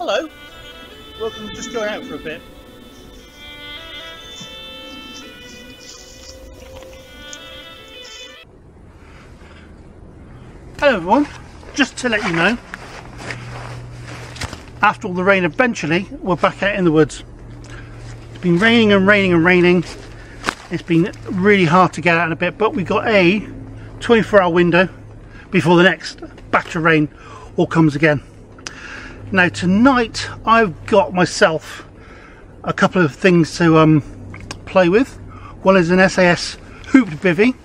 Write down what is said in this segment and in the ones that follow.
Hello, welcome, just going out for a bit. Hello everyone, just to let you know, after all the rain eventually we're back out in the woods. It's been raining and raining and raining. It's been really hard to get out in a bit, but we got a 24-hour window before the next batch of rain all comes again. Now tonight I've got myself a couple of things to play with. One is an SAS Bivvy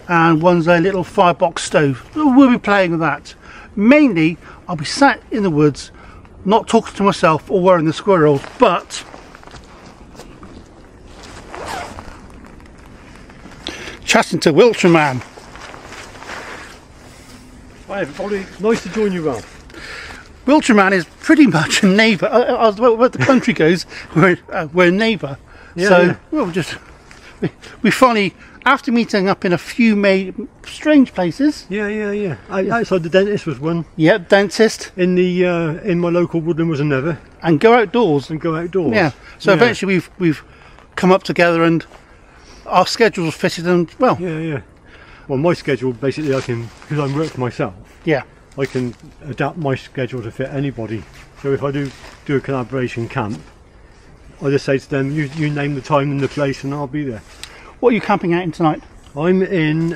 and one's a little firebox stove. We'll be playing with that. Mainly I'll be sat in the woods, not talking to myself or worrying the squirrels, but chatting to Wiltshire Man. Hi everybody, nice to join you, Rob. Wiltshire Man is pretty much a neighbour. Where the country goes, we're a neighbour. Yeah, so yeah. We'll we finally, after meeting up in a few strange places. Yeah. Outside the dentist was one. Yep, dentist. In the in my local woodland was another. And go outdoors. Yeah. So eventually we've come up together and our schedules fitted, and well. Yeah. Well, my schedule basically because I work for myself. Yeah. I can adapt my schedule to fit anybody. So if I do a collaboration camp, I just say to them, you name the time and the place and I'll be there. What are you camping out in tonight? I'm in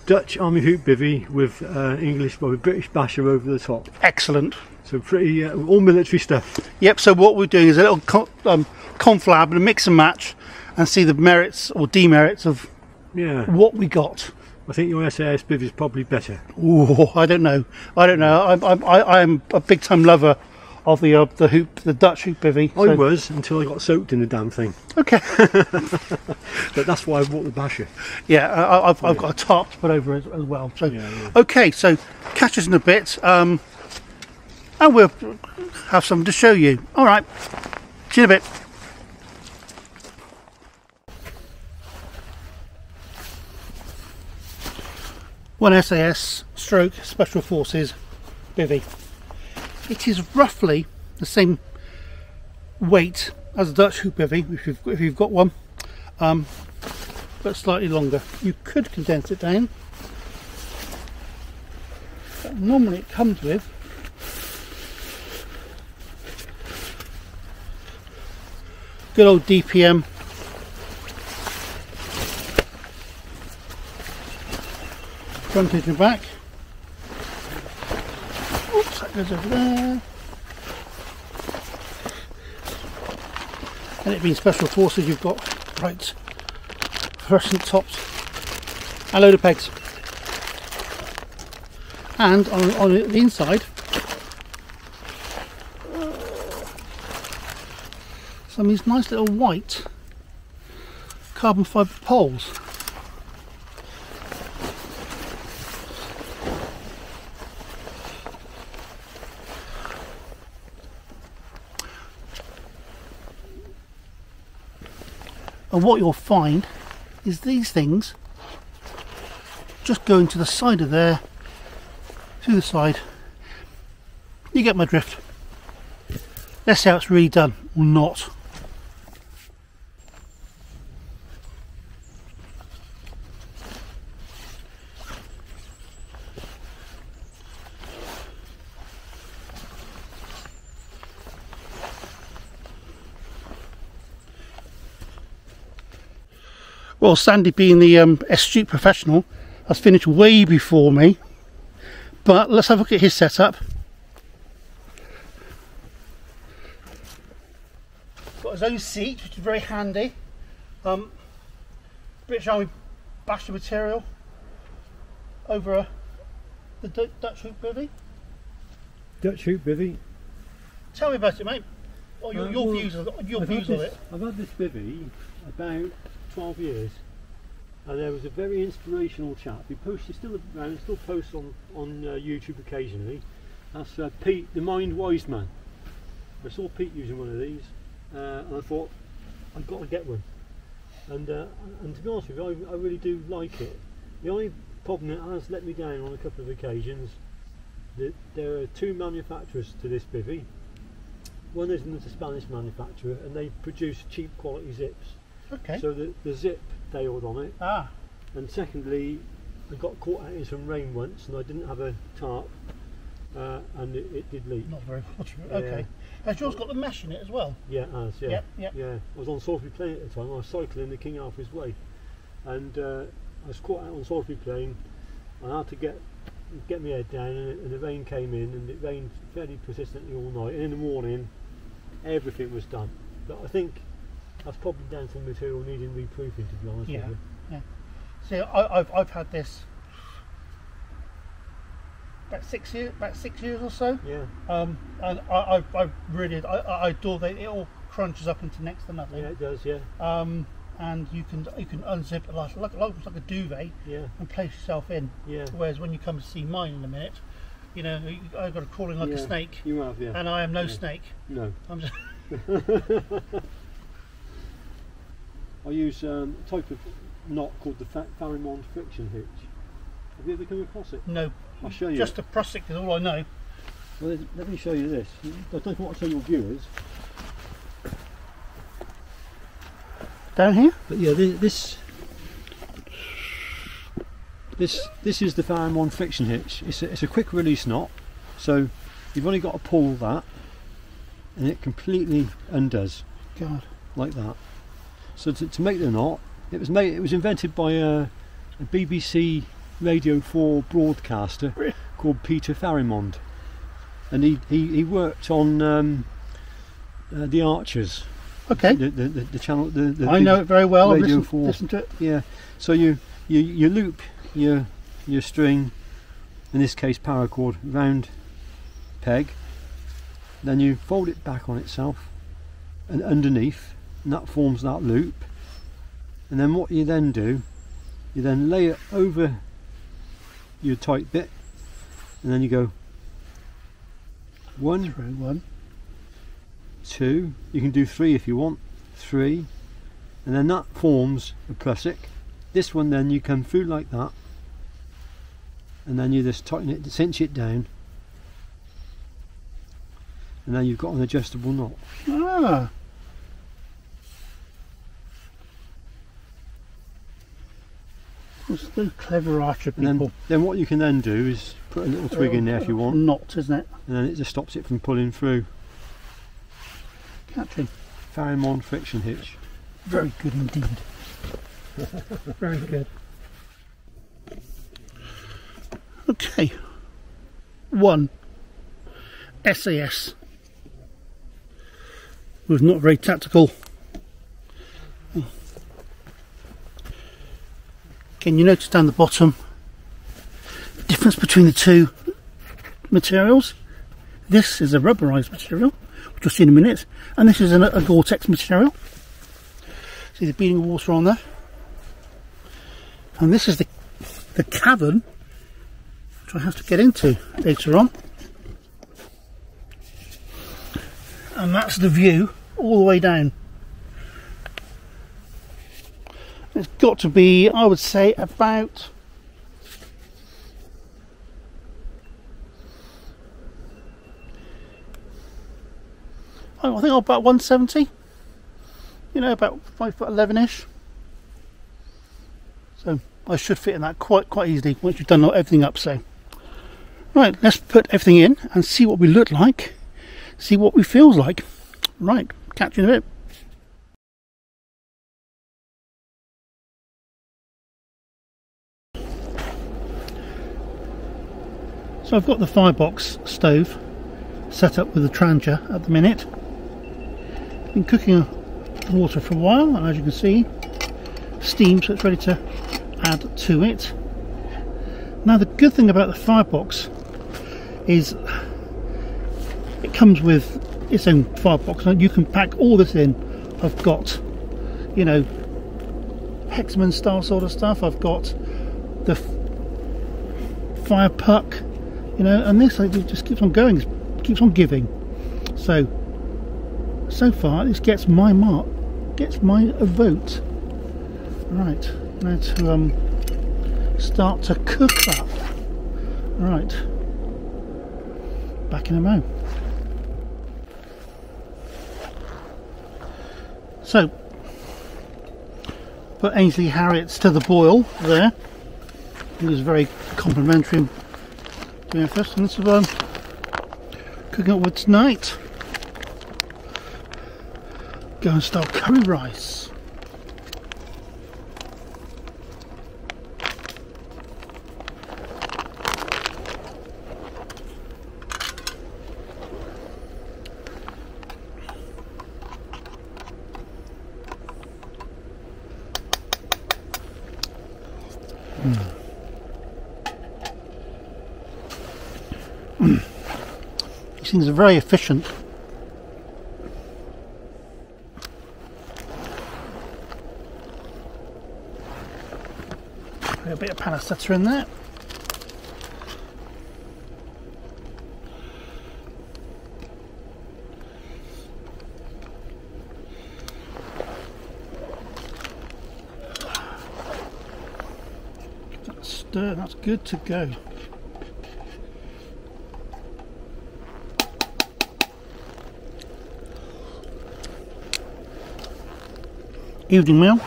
Dutch Army hoop bivvy with with British basher over the top. Excellent. So pretty all military stuff. Yep. So what we're doing is a little conflab and a mix and match, and see the merits or demerits of what we got. I think your SAS Bivvy is probably better. Ooh, I don't know. I'm a big time lover of the Dutch hoop bivvy. I was until I got soaked in the damn thing. Okay. But that's why I bought the basher. Yeah, I've got a tarp to put over as well. So okay, so catch us in a bit, and we'll have something to show you. All right, see you in a bit. One SAS stroke Special Forces bivvy. It is roughly the same weight as a Dutch hoop bivvy if you've got one, but slightly longer. You could condense it down. But normally it comes with good old DPM frontage and back. Oops, that goes over there. And it being Special Forces, you've got fluorescent tops and a load of pegs. And on the inside, some of these nice little white carbon fibre poles. And what you'll find is these things just going to the side of there, to the side. You get my drift. Let's see how it's really done or not. Well, Sandy, being the astute professional, has finished way before me, but let's have a look at his setup. Got his own seat, which is very handy. British Army basher material over the Dutch hoop bivvy. Dutch hoop bivvy. Tell me about it, mate. Or your views of it. I've had this bivvy about 12 years, and there was a very inspirational chap. He still around, still posts on YouTube occasionally. That's Pete, the Mind Wise Man. I saw Pete using one of these, and I thought I've got to get one. And to be honest with you, I really do like it. The only problem that has let me down on a couple of occasions, that there are two manufacturers to this bivvy, one is a Spanish manufacturer, and they produce cheap quality zips. Okay. So the zip failed on it. Ah. And secondly, I got caught out in some rain once, and I didn't have a tarp, and it did leak. Not very fortunate. Yeah. Okay. Has yours got the mesh in it as well? Yeah, it has. Yeah. Yep. Yeah. I was on Salisbury Plain at the time. I was cycling the King Alfred's Way, and I was caught out on Salisbury Plain. I had to get my head down, and the rain came in, and it rained fairly persistently all night. And in the morning, everything was done. But I think that's probably down to the material needing reproofing, to be honest with you. Yeah. See, I've had this about 6 years or so. Yeah. And I really I adore that it all crunches up into next to nothing. Yeah, it does. Yeah. And you can unzip it like almost like a duvet. Yeah. And place yourself in. Yeah. Whereas when you come to see mine in a minute, you know, I've got to crawl in like a snake. You have, yeah. And I am no snake. No. I'm just I use a type of knot called the Firebox friction hitch. Have you ever come across it? No. I'll show you. Just a prusik is all I know. Well, let me show you this. I don't know what I'll show your viewers. Down here? But yeah, this is the Firebox friction hitch. It's a quick release knot, so you've only got to pull that, and it completely undoes. God. Like that. So to make the knot, it was invented by a BBC Radio 4 broadcaster called Peter Farrimond, and he worked on the Archers. Okay. The channel. I know it very well. Radio I've 4. listened to it. Yeah. So you loop your string, in this case paracord, round peg. Then you fold it back on itself, and underneath, and that forms that loop. And then what you then do, you then lay it over your tight bit, and then you go 1, Through 1, 2, you can do 3 if you want, 3, and then that forms a prusik. This one then you come through like that, and then you just tighten it, cinch it down, and then you've got an adjustable knot. Ah. It's the clever archer And people. then what you can then do is put a little twig in there if you want, Knot, isn't it? and then it just stops it from pulling through. Catching. Firebox friction hitch. Very good indeed. Very good. Okay. 1. SAS. Was not very tactical. Can you notice down the bottom the difference between the two materials? This is a rubberized material, which we'll see in a minute, and this is a Gore-Tex material. See the beading water on there? And this is the cavern, which I have to get into later on. And that's the view all the way down. It's got to be, I would say, about I think about 170. You know, about 5'11" So I should fit in that quite easily once you've done everything up. So right, let's put everything in and see what we look like, see what we feels like. Right, catch you in a bit. So I've got the Firebox stove set up with a trancher at the minute. Been cooking the water for a while, and as you can see, steam, so it's ready to add to it. Now the good thing about the Firebox is it comes with its own Firebox, and you can pack all this in. I've got, you know, Hexagon style sort of stuff. I've got the fire puck, you know, and this it just keeps on going, it keeps on giving. So far this gets my mark, gets my vote. Right, now to start to cook that. Right, back in a moment. So, put Ainsley Harriet's to the boil there. It was very complimentary doing first, and this is cooking up with tonight. Go and start curry rice. These things are very efficient. Put a bit of pancetta in there. Stir, that's good to go. Evening meal,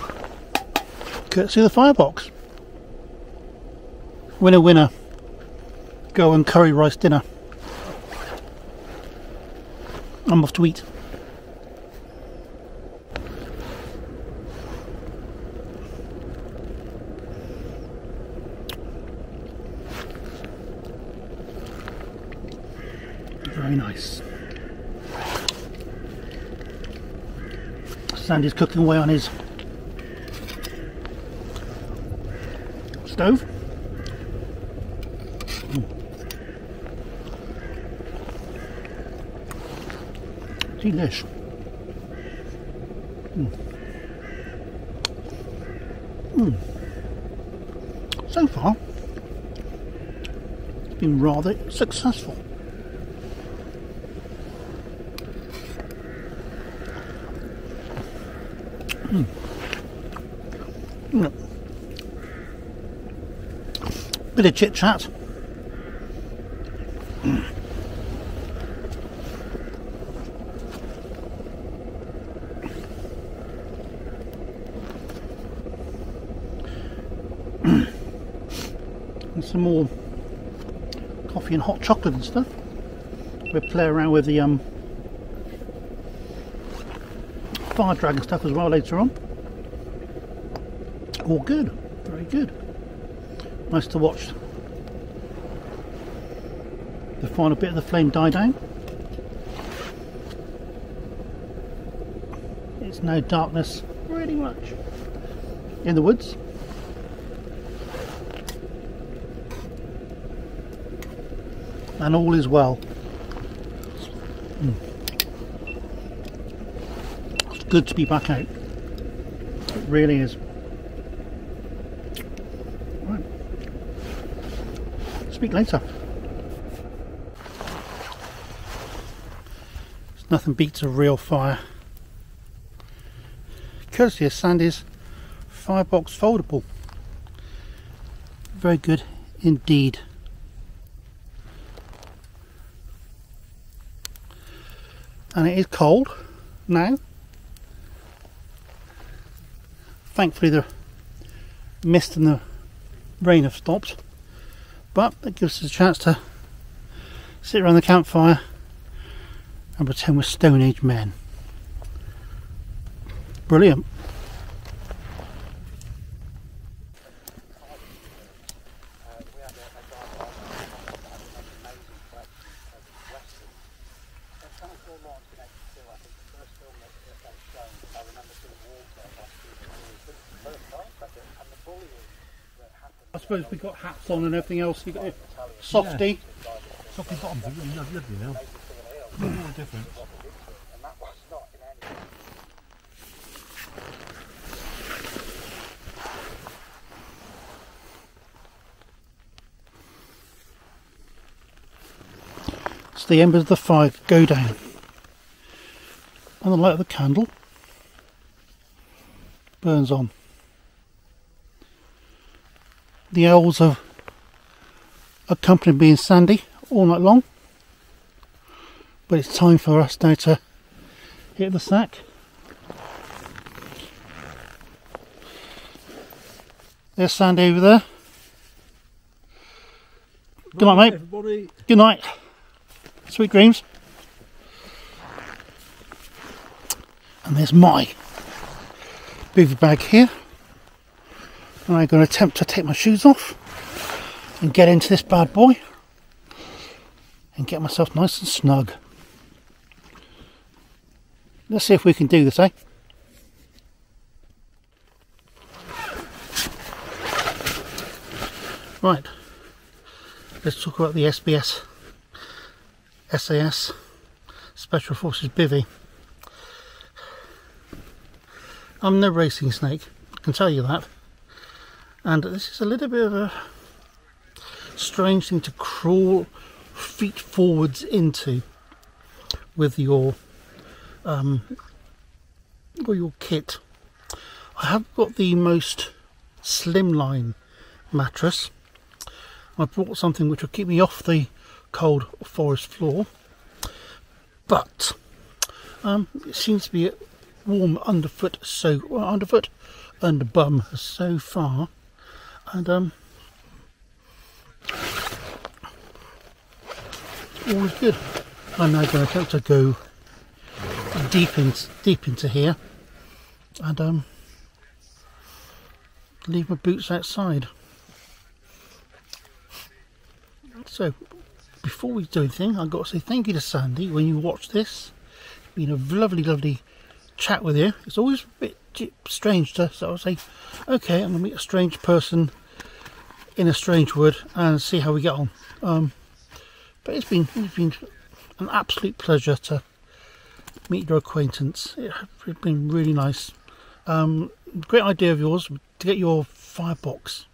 courtesy of the Firebox. Winner, winner. Go and curry rice dinner. I'm off to eat. Very nice. Sandy's cooking away on his stove. Delish. So far, it's been rather successful. Bit of chit chat. And some more coffee and hot chocolate and stuff. We'll play around with the fire dragon stuff as well later on. All good, very good. Nice to watch the final bit of the flame die down. It's now darkness pretty much in the woods. And all is well. It's good to be back out. It really is. Right. Speak later. There's nothing beats a real fire. Courtesy of Sandy's Firebox foldable. Very good indeed. And it is cold now. Thankfully the mist and the rain have stopped, but it gives us a chance to sit around the campfire and pretend we're Stone Age men. Brilliant. I suppose we've got hats on and everything else. You've got a softy. Yeah. Softy bottoms, lovely now. No more difference. So the embers of the fire go down. And the light of the candle burns on. The owls have accompanied me and Sandy all night long, but it's time for us now to hit the sack There's Sandy over there. Good night, mate. Everybody. Good night. Sweet dreams. And there's my bivvy bag here. And I'm going to attempt to take my shoes off and get into this bad boy and get myself nice and snug. Let's see if we can do this, eh? Right, let's talk about the SAS Special Forces Bivvy. I'm no racing snake, I can tell you that. And this is a little bit of a strange thing to crawl feet forwards into with your kit. I have got the most slimline mattress. I brought something which will keep me off the cold forest floor, but it seems to be warm underfoot, under bum so far, and all is good. I'm now going to attempt to go deep into here and leave my boots outside. So before we do anything, I've got to say thank you to Sandy when you watch this. It's been a lovely chat with you. It's always a bit strange to sort of say, okay, I'm going to meet a strange person in a strange wood and see how we get on. But it's been an absolute pleasure to meet your acquaintance. It's been really nice. Great idea of yours to get your firebox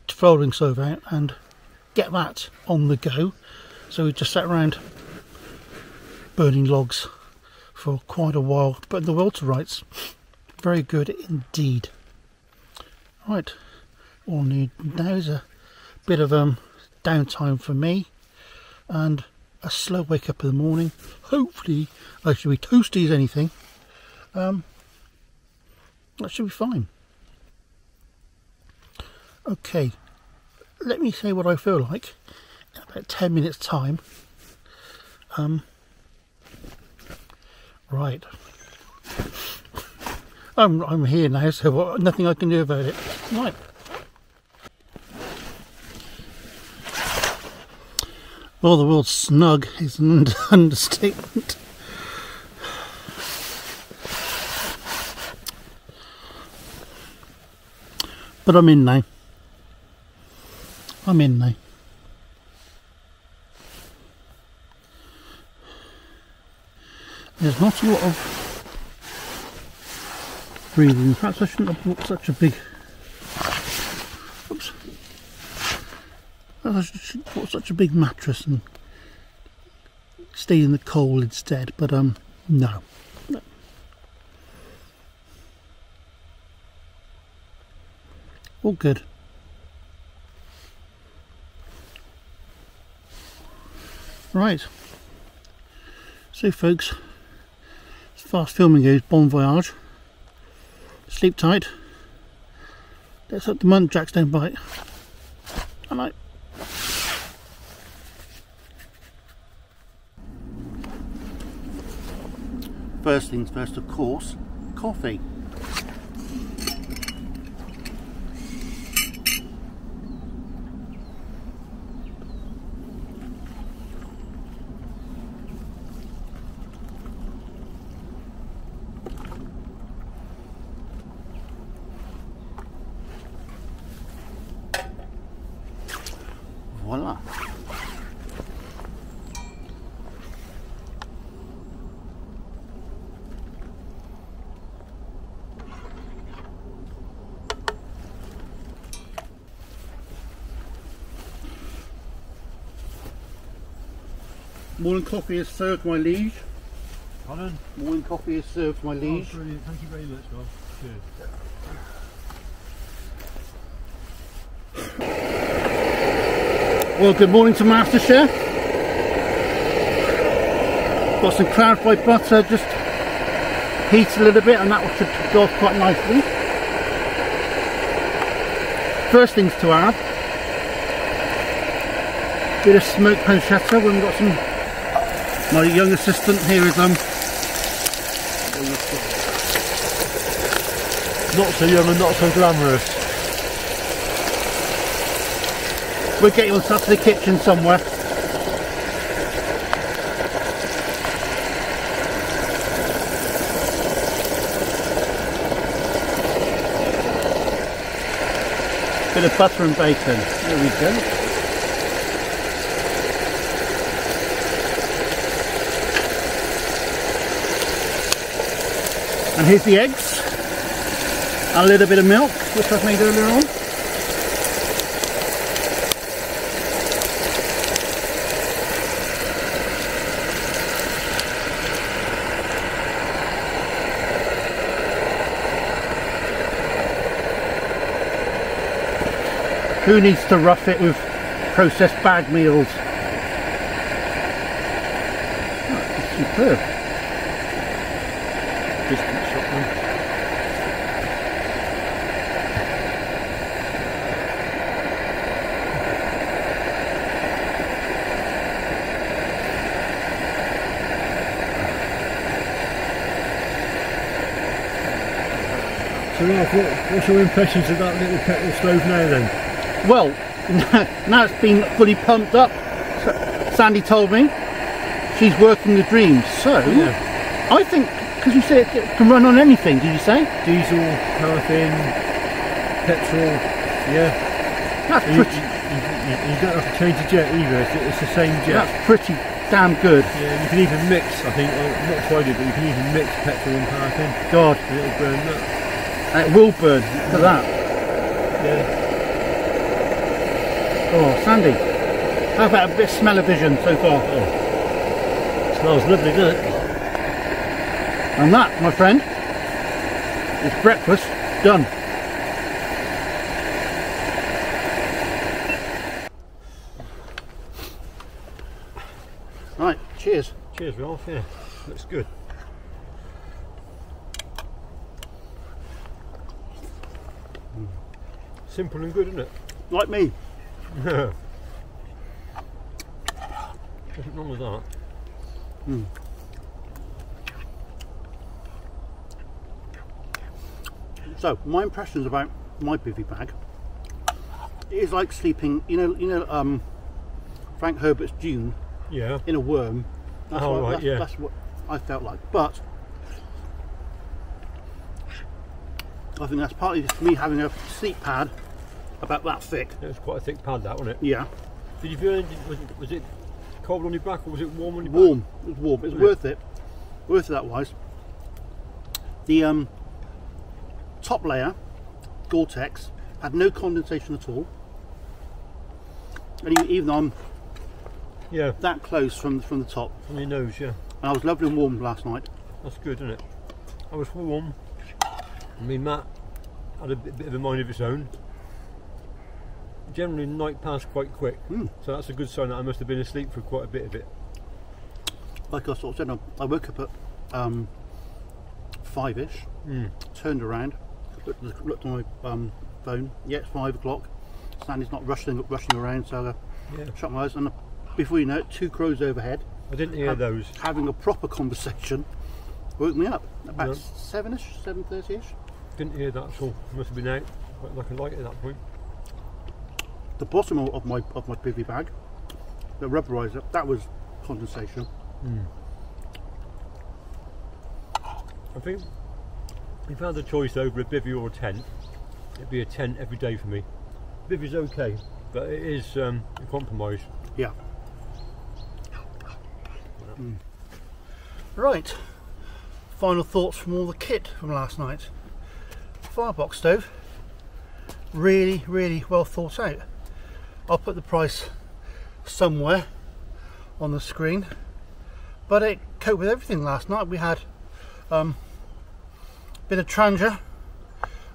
folding stove out and get that on the go. So we just sat around burning logs for quite a while, but the Wiltshire, very good indeed. Right, all I need now is a bit of downtime for me and a slow wake up in the morning. Hopefully I should be toasty as anything. That should be fine. Okay, let me say what I feel like in about 10 minutes time. Right, I'm here now, so nothing I can do about it. Right, well, the word snug is an understatement. But I'm in now. There's not a lot of breathing. Perhaps I shouldn't have bought such a big... Oops. I should have bought such a big mattress and stayed in the cold instead. But no. All good. Right. So folks, as far as filming goes, bon voyage. Sleep tight. Let's hope the muntjacs don't bite. Good night. First things first, of course, coffee. Voila. Morning coffee is served, my liege. Pardon? Morning coffee is served, my liege. Oh, brilliant. Thank you very much, Rob. Cheers. Well, good morning to Master Chef. Got some clarified butter, just heat a little bit, and that should go off quite nicely. first things to add. Bit of smoked pancetta. We've got some. My young assistant here is not so young and not so glamorous. We're getting us up to the kitchen somewhere. Bit of butter and bacon. There we go. And here's the eggs. And a little bit of milk, which I've made earlier on. Who needs to rough it with processed bag meals? Oh, it's superb. Distant shot one. So Ralph, what's your impressions of that little petrol stove now then? Well, now it's been fully pumped up. Sandy told me she's working the dream. So, yeah. I think, because you say it can run on anything, did you say? Diesel, paraffin, petrol, yeah. That's pretty. You don't have to change the jet either, it's the same jet. That's pretty damn good. Yeah, you can even mix, I think, well, not tried it, but you can even mix petrol and paraffin. God. And it'll burn that. And it will burn, look at that. Yeah. Oh, Sandy, how about a bit of smell-o-vision so far? Oh. Smells lovely, doesn't it? And that, my friend, is breakfast done. Right, cheers. Cheers, Ralph, yeah. Looks good. Simple and good, isn't it? Like me. Nothing wrong with that. So, my impressions about my bivvy bag, it is like sleeping, you know, Frank Herbert's Dune, Yeah. in a worm. That's, Oh, right, yeah. That's what I felt like. But I think that's partly just me having a sleep pad about that thick. It was quite a thick pad, that, wasn't it? Yeah. Did you feel anything, was it cold on your back or was it warm on your Warm. back? It was warm. It was worth it. Worth it that wise. The top layer, Gore-Tex, had no condensation at all. And even though I'm that close from the top. On your nose, yeah. And I was lovely and warm last night. That's good, isn't it? I was warm. I mean, Matt had a bit of a mind of its own. Generally, night passed quite quick, so that's a good sign that I must have been asleep for quite a bit of it. Like I sort of said, I woke up at 5ish, turned around, looked on my phone. Yeah, it's 5 o'clock. Sandy's not rushing around, so I shut my eyes, and before you know it, 2 crows overhead. I didn't hear those. Having a proper conversation woke me up about 7ish, 7:30ish. Didn't hear that at all. Must have been out quite like a light at that point. The bottom of my bivvy bag, the rubberizer, that was condensation. I think if I had the choice over a bivvy or a tent, it'd be a tent every day for me. Bivvy's okay, but it is a compromise. Yeah. Right, final thoughts from all the kit from last night. Firebox stove, really well thought out. I'll put the price somewhere on the screen, but it coped with everything last night. We had a bit of trangia,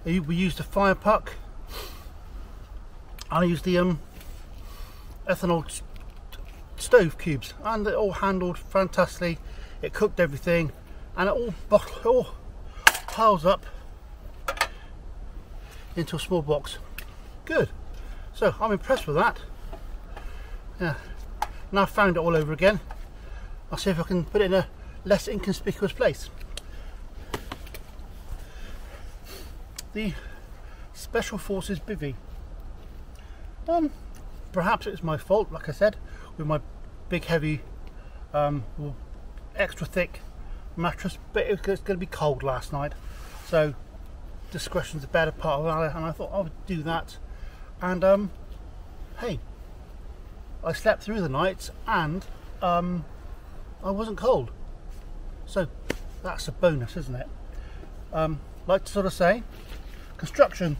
we used a fire puck, and I used the ethanol stove cubes, and it all handled fantastically. It cooked everything, and it all piles up into a small box. good. So I'm impressed with that. Yeah. Now I've found it all over again, I'll see if I can put it in a less inconspicuous place. The Special Forces Bivvy. Perhaps it's my fault, like I said, with my big heavy extra thick mattress, but it was going to be cold last night, so discretion's the better part of valor, and I thought I would do that. And hey, I slept through the night and I wasn't cold, so that's a bonus, isn't it? Like to sort of say, construction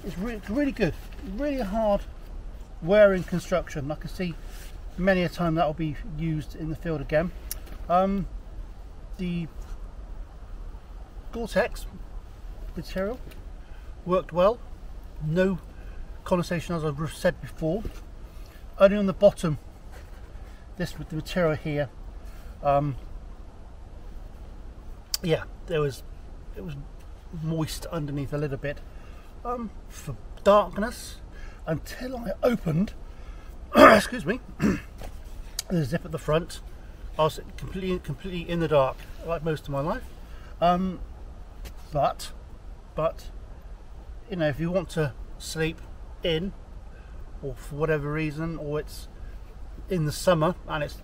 is really good, really hard wearing construction. I can see many a time that will be used in the field again. The Gore-Tex material worked well, no condensation as I've said before. Only on the bottom, this with the material here, yeah, it was moist underneath a little bit. For darkness, until I opened excuse me, the zip at the front, I was completely in the dark, like most of my life. But you know, if you want to sleep in, or for whatever reason, or it's in the summer and it's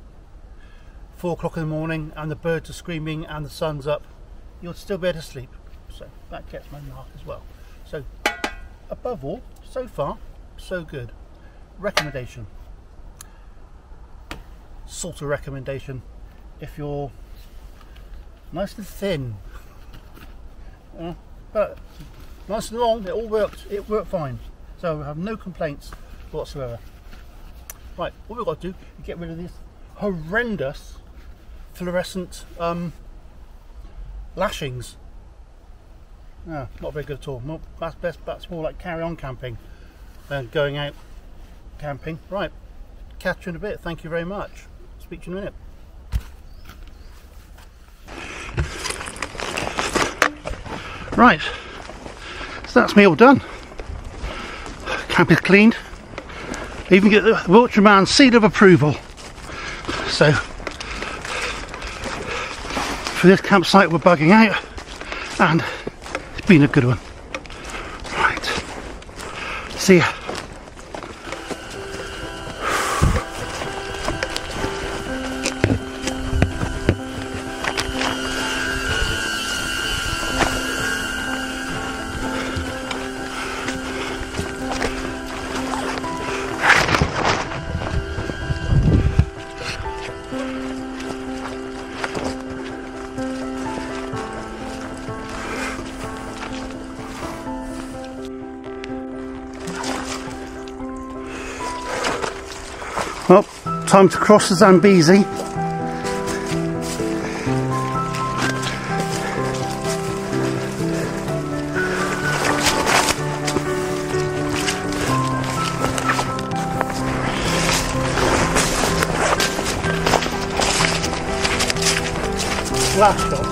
4 o'clock in the morning and the birds are screaming and the sun's up, you'll still be able to sleep. So that gets my mark as well. So above all, so far so good. Recommendation, sort of recommendation, if you're nice and thin, but nice and long, it worked fine, so I have no complaints whatsoever. Right, what we've got to do is get rid of these horrendous fluorescent lashings. No, not very good at all. That's more like carry on camping than going out camping. Right, catch you in a bit. Thank you very much. Speak to you in a minute. Right, so that's me all done. Camp is cleaned. Even get the Wiltshire Man seal of approval. So for this campsite we're bugging out, and it's been a good one. Right, see ya. Well, time to cross the Zambezi. Last stop.